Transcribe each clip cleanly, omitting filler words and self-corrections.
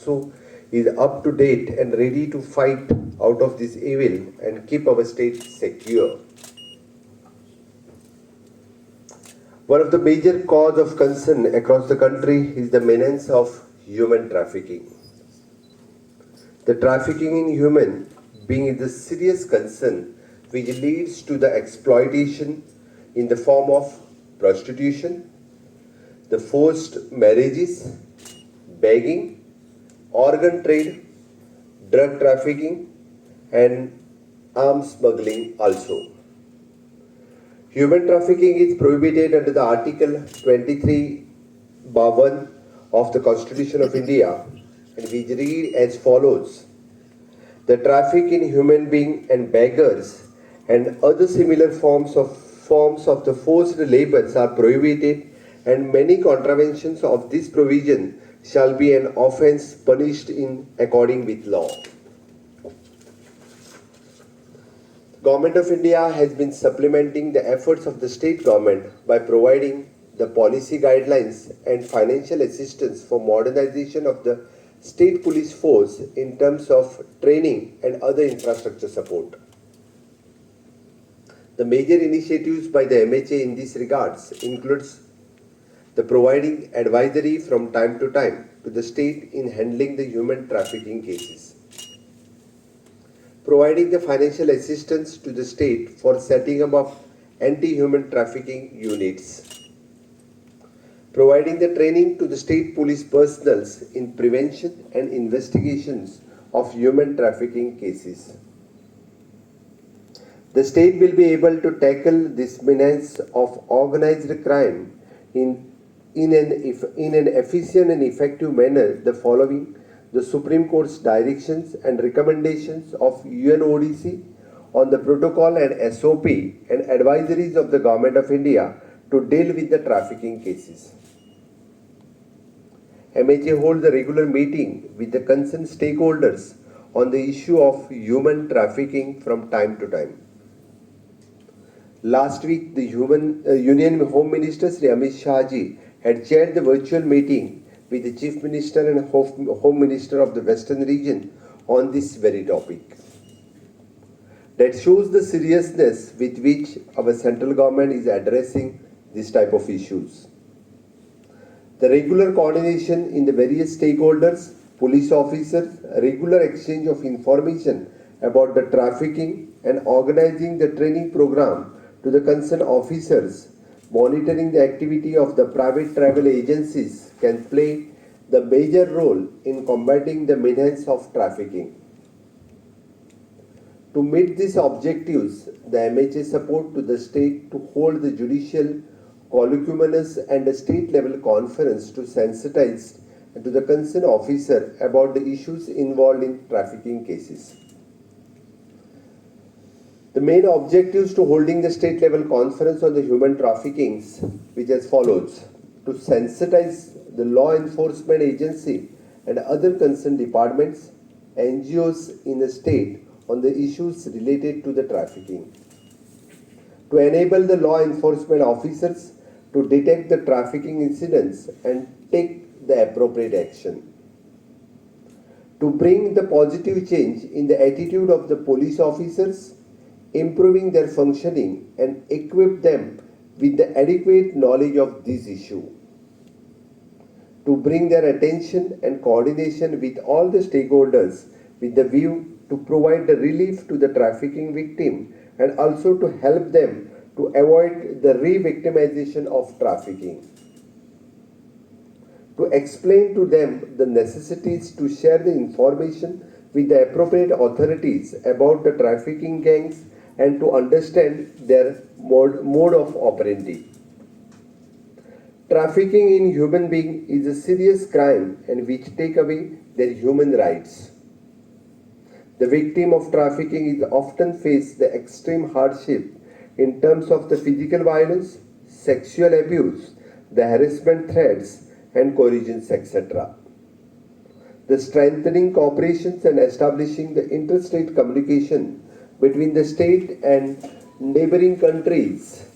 also is up to date and ready to fight out of this evil and keep our state secure. One of the major cause of concern across the country is the menace of human trafficking. The trafficking in human being is a serious concern which leads to the exploitation in the form of prostitution, the forced marriages, begging, organ trade, drug trafficking, and arms smuggling also. Human trafficking is prohibited under the Article 23(1) of the Constitution of India, and which read as follows: the traffic in human beings and beggars and other similar forms of the forced labours are prohibited, and many contraventions of this provision shall be an offence punished in according with law. Government of India has been supplementing the efforts of the state government by providing the policy guidelines and financial assistance for modernization of the state police force in terms of training and other infrastructure support. The major initiatives by the MHA in this regards includes the providing advisory from time to time to the state in handling the human trafficking cases, providing the financial assistance to the state for setting up anti-human trafficking units, providing the training to the state police personnel in prevention and investigations of human trafficking cases. The state will be able to tackle this menace of organized crime in an efficient and effective manner the following the Supreme Court's directions and recommendations of UNODC on the protocol and SOP and advisories of the Government of India to deal with the trafficking cases. MHA holds a regular meeting with the concerned stakeholders on the issue of human trafficking from time to time. Last week, the Union Home Minister Sri Amit Shah ji had chaired the virtual meeting with the Chief Minister and Home Minister of the Western region on this very topic. That shows the seriousness with which our central government is addressing this type of issues. The regular coordination in the various stakeholders, police officers, regular exchange of information about the trafficking and organizing the training program to the concerned officers, monitoring the activity of the private travel agencies can play the major role in combating the menace of trafficking. To meet these objectives, the MHA support to the state to hold the judicial colloquy and a state-level conference to sensitize to the concerned officer about the issues involved in trafficking cases. The main objectives to holding the state-level conference on the human traffickings, which as follows: to sensitize the law enforcement agency and other concerned departments, NGOs in the state on the issues related to the trafficking, to enable the law enforcement officers to detect the trafficking incidents and take the appropriate action, to bring the positive change in the attitude of the police officers, improving their functioning and equip them with the adequate knowledge of this issue, to bring their attention and coordination with all the stakeholders with the view to provide the relief to the trafficking victim and also to help them to avoid the re-victimization of trafficking, to explain to them the necessities to share the information with the appropriate authorities about the trafficking gangs and to understand their mode of operandi. Trafficking in human being is a serious crime and which take away their human rights. The victim of trafficking is often face the extreme hardship in terms of the physical violence, sexual abuse, the harassment threats and coercions, etc. The strengthening cooperations and establishing the interstate communication between the state and neighboring countries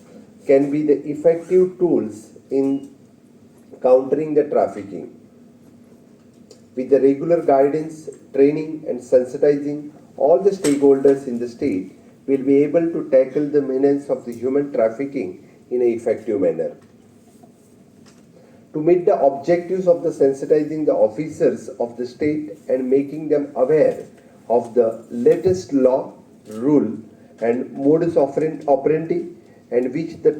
can be the effective tools in countering the trafficking. With the regular guidance, training, and sensitizing all the stakeholders in the state, will be able to tackle the menace of the human trafficking in an effective manner. To meet the objectives of the sensitizing the officers of the state and making them aware of the latest law, rule, and modus operandi, and which the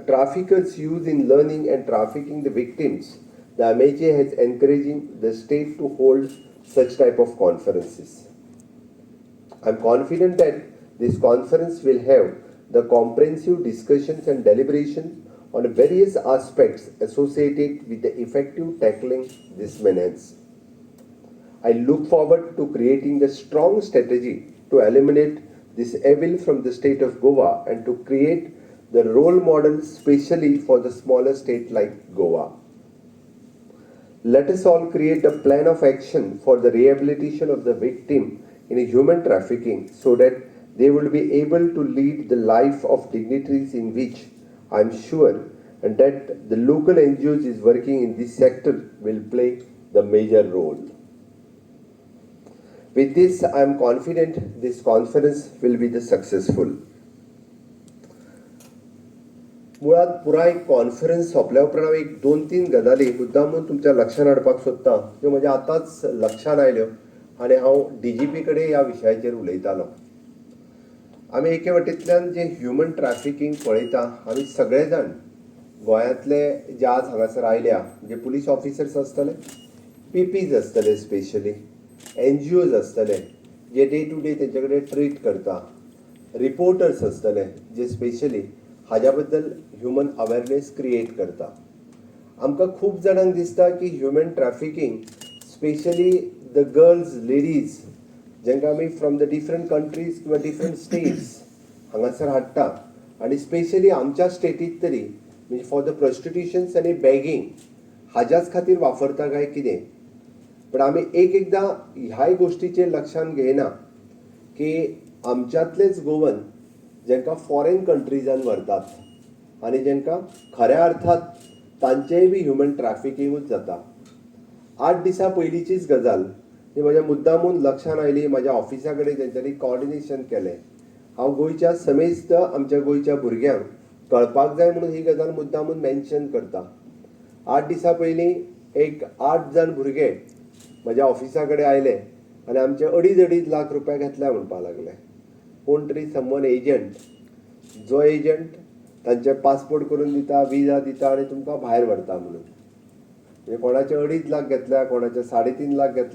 traffickers use in learning and trafficking the victims, the MHA has encouraging the state to hold such type of conferences. I am confident that this conference will have the comprehensive discussions and deliberations on various aspects associated with the effective tackling this menace. I look forward to creating a strong strategy to eliminate this evil from the state of Goa and to create the role model specially for the smaller state like Goa. Let us all create a plan of action for the rehabilitation of the victim in human trafficking so that they will be able to lead the life of dignitaries in which I am sure and that the local NGOs is working in this sector will play the major role. With this, I am confident this conference will be the successful. मुळात पुरा एक conference सोंपल्या उपरांत एक 2-3 गजाली मुद्दामून तुमच्या लक्षान हाडपाक सोदतां त्यो म्हज्या आतांच लक्षान आयल्यो आनी हांव DGP कडेन ह्या विशयाचेर उलयतालों. आमी एके वटेंतल्यान जे ह्युमन ट्रॅफिकींग पळयता आमी सगळे जाण गोंयांतले जे आज हांगासर आयल्या जे पुलीस ऑफिसर्स आसतले, PPs आसतले स्पेशली, NGOs आसतले जे डे टू डे तेंचे कडेन ट्रीट करता, रिपोर्टर्स आसतले जे स्पेशली हाज्या बद्दल ह्युमन अवेरनेस क्रिएट करता. आमकां खूब जाणांक दिसता की human trafficking specially the girls ladies जेंकां आमी फ्रॉम द डिफरंट कंट्रीज किंवा डिफरंट स्टेट्स हांगासर हाडटा आनी स्पेशली आमच्या स्टेटींत तरी म्हणजे फॉर द प्रॉस्टिट्युशन्स आनी बॅगींग हाज्याच खातीर वापरता काय कितें. पण आमी एकदां ह्याय गोश्टीचेर लक्षान घेयना की आमच्यांतलेच गोवन जेंकां फॉरेन कंट्रीजान व्हरतात आनी जेंकां खऱ्या अर्थात तांचेंय बी ह्युमन ट्रॅफिकींगूच जाता. 8 दिसां पयलींचीच गजाल ही म्हज्या मुद्दामून लक्षान आयली. म्हाज्या ऑफिसा कडेन तेंच्यांनी कॉर्डिनेशन केलें. हांव गोंयच्या समेस्त आमच्या गोंयच्या भुरग्यांक कळपाक जाय म्हणून ही गजाल मुद्दामून मेन्शन करता. 8 दिसां पयलीं एक 8 जाण भुरगे म्हज्या ऑफिसा कडेन आयले आनी आमचे 2.5 लाख रुपया घेतल्या म्हणपाक लागले. कोण तरी समवन एजंट, जो एजंट तांचे पासपोर्ट करून दिता, विजा दिता आनी तुमकां भायर व्हरता म्हणून. म्हणजे कोणाचे 2.5 लाख घेतल्या, कोणाचे 3.5 लाख घेतल्या,